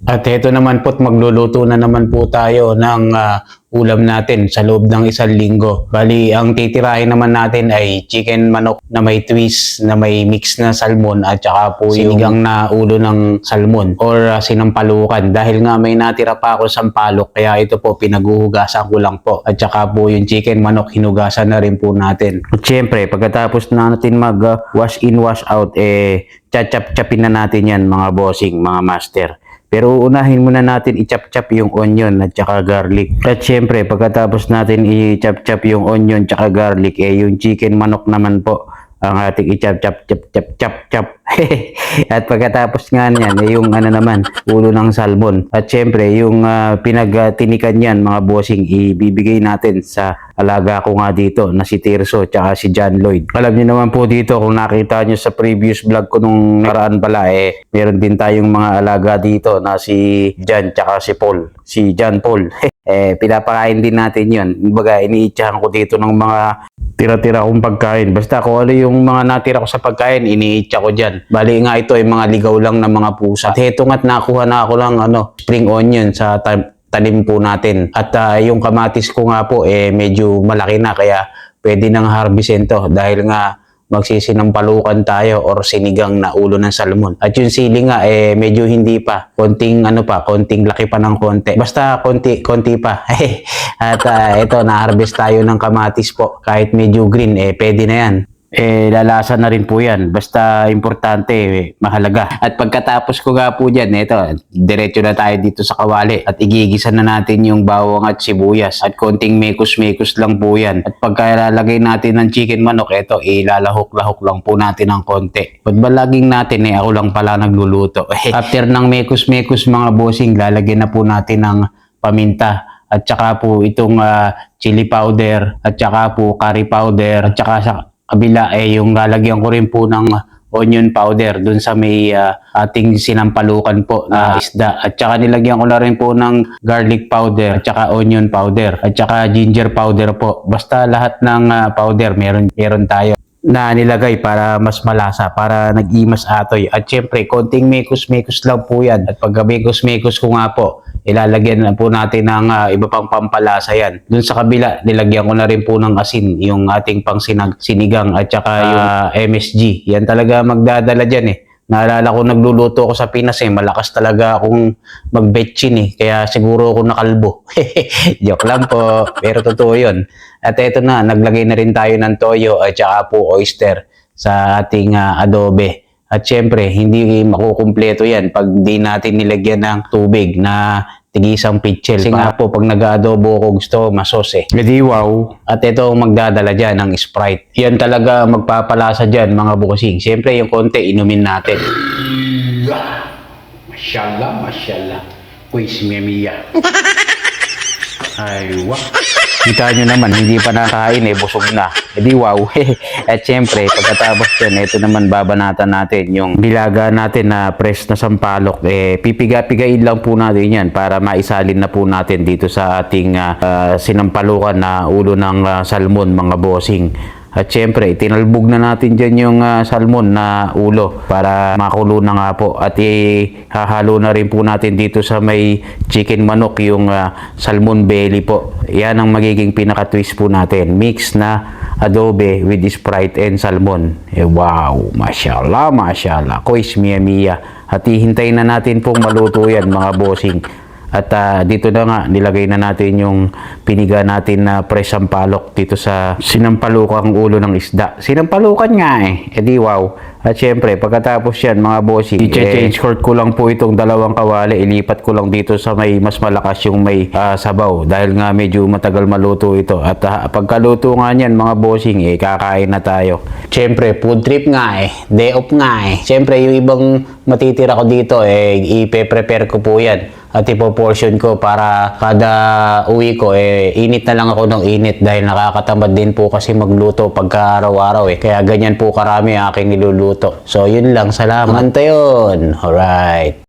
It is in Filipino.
At ito naman po't magluluto na naman po tayo ng ulam natin sa loob ng 1 linggo. Bali, ang titirahin naman natin ay chicken manok na may twist, na may mix na salmon at saka po sinigang na ulo ng salmon or sinampalukan. Dahil nga may natira pa ako sampalok, kaya ito po pinaguhugasan ko lang po. At saka po yung chicken manok hinugasan na rin po natin. At syempre, pagkatapos na natin mag wash in, wash out, chachap-chapin na natin yan mga bossing, mga master. Pero unahin muna natin i-chop-chop yung onion at saka garlic. At syempre, pagkatapos natin i-chop-chop yung onion at saka garlic, yung chicken manok naman po ang ating i-chop-chop. At pagkatapos nga niyan, yung naman, ulo ng salmon. At syempre, yung pinagtinikan niyan, mga bossing, ibibigay natin sa alaga ko nga dito na si Tirso at si John Lloyd. Alam niyo naman po dito, kung nakita niyo sa previous vlog ko nung nakaraan pala, meron din tayong mga alaga dito na si John at si Paul. Si John Paul. Pinapakain din natin yun. Baga, iniitsahan ko dito ng mga tira-tira kong pagkain. Basta kung ano yung mga natira ko sa pagkain, iniitsa ko dyan. Bali nga ito ay mga ligaw lang ng mga pusa. At heto nga't nakuha na ako lang spring onion sa talim po natin. At yung kamatis ko nga po medyo malaki na, kaya pwede nang harvestin to dahil nga magsisinampalukan tayo or sinigang na ulo ng salmon. At yung sili nga medyo hindi pa, konting konting laki pa ng konti. Basta konti pa. At ito, na-harvest tayo ng kamatis po. Kahit medyo green pwede na yan. Lalasa na rin po yan. Basta importante, mahalaga. At pagkatapos ko nga po dyan, ito, diretso na tayo dito sa kawali. At igigisa na natin yung bawang at sibuyas. At konting mekos-mekos lang po yan. At pagkalalagay natin ng chicken manok, ito, ilalahok-lahok lang po natin ng konti. Ba't ba laging natin, ako lang pala nagluluto. After ng mekos-mekos mga bossing, lalagyan na po natin ng paminta. At saka po itong chili powder. At saka po curry powder. At saka sa kabila yung lalagyan ko rin po ng onion powder dun sa may ating sinampalukan po na isda. At saka nilagyan ko na rin po ng garlic powder at saka onion powder at saka ginger powder po. Basta lahat ng powder meron tayo na nilagay para mas malasa, para nag-imas atoy. At syempre, konting mekos-mekos lang po yan. At pag mekos-mekos ko nga po, ilalagyan na po natin ng iba pang pampalasa yan. Dun sa kabila, nilagyan ko na rin po ng asin, yung ating pang sinigang at saka yung MSG. Yan talaga magdadala dyan Naalala ko nagluluto ako sa Pinas malakas talaga akong magbetchin kaya siguro ako nakalbo. Joke lang po, pero totoo yun. At eto na, naglagay na rin tayo ng toyo at saka po oyster sa ating adobe. At syempre, hindi makukumpleto yan pag di natin nilagyan ng tubig na tigisang pitchel. Kasi nga po, pag nag-adobo ko, gusto masos Edi wow. At ito magdadala dyan ng Sprite. Yan talaga magpapalasa dyan mga bossing. Siyempre, yung konti, inumin natin. Mashallah, mashallah. Quiz mia. Ay, wah. Kita nyo naman, hindi pa nakain busog na. Edi wow. At syempre, pagkatapos dyan, ito naman babanatan natin yung bilaga natin na fresh na sampalok. Pipiga-pigain lang po natin yan para maisalin na po natin dito sa ating sinampalukan na ulo ng salmon mga bossing. At syempre, tinalbog na natin dyan yung salmon na ulo para makulo na nga po. At hahalo na rin po natin dito sa may chicken manok yung salmon belly po. Yan ang magiging pinaka-twist po natin. Mix na adobe with Sprite and salmon. Wow! Mashallah, mashallah. Quiz mia. At hihintayin na natin pong maluto yan mga bossing. At dito na nga, nilagay na natin yung piniga natin na fresh sampalok dito sa sinampalukang ulo ng isda. Sinampalukan nga Edi wow. At syempre, pagkatapos yan mga bossing, i-change court ko lang po itong dalawang kawali. Ilipat ko lang dito sa may mas malakas yung may sabaw. Dahil nga medyo matagal maluto ito. At pagkaluto nga yan mga bossing, kakain na tayo. Syempre, food trip nga day off nga Syempre, yung ibang matitira ko dito, ipe-prepare ko po yan. At ipo-portion ko para kada uwi ko, init na lang ako ng init dahil nakakatamad din po kasi magluto pagka araw-araw Kaya ganyan po karami aking niluluto. So, yun lang. Salamat. Yun. Alright.